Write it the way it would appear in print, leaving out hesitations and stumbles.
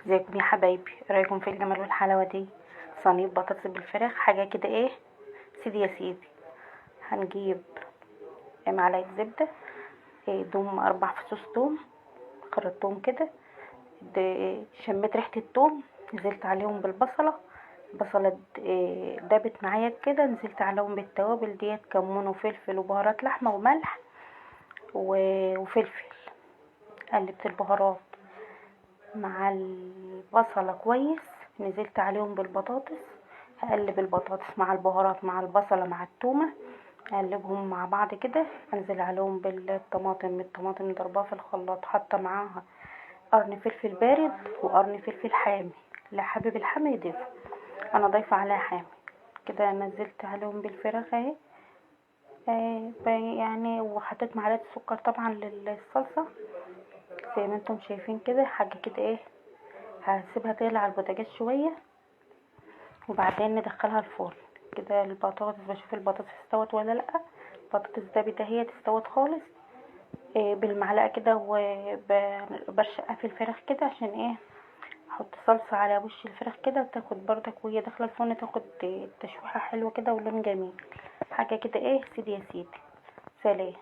ازيكم يا حبايبي، إيه رايكم في الجمال والحلاوه دي؟ صينيه بطاطس بالفراخ، حاجه كده ايه. سيدي يا سيدي، هنجيب معلقه زبده، دوم 4 فصوص توم، خرطتهم كده. شميت ريحه التوم، نزلت عليهم بالبصله. البصله دابت معايا كده، نزلت عليهم بالتوابل ديت، كمون وفلفل وبهارات لحمه وملح وفلفل. قلبت البهارات مع البصلة كويس، نزلت عليهم بالبطاطس. هقلب البطاطس مع البهارات مع البصلة مع التومة، اقلبهم مع بعض كده. انزل عليهم بالطماطم، الطماطم ضربها في الخلاط، حاطه معاها قرن فلفل بارد وقرن فلفل حامي. اللي حابب الحامي يضيف، انا ضايفه عليها حامي. كده نزلت عليهم بالفراخ اهي. يعني وحطيت معلقه سكر طبعا للصلصه، زي ما انتم شايفين كده. حاجه كده ايه، هسيبها تغلي على البوتاجاز شويه وبعدين ندخلها الفرن. كده البطاطس، بشوف البطاطس استوت ولا لا. البطاطس دابت اهي، استوت خالص. بالمعلقه كده وبرشقها في الفراخ كده، عشان ايه، احط صلصه على وش الفراخ كده، تاخد بردك وهي داخله الفرن، تاخد تشويحه حلوه كده ولون جميل. حاجه كده ايه، سيدي يا سيدي. سلام.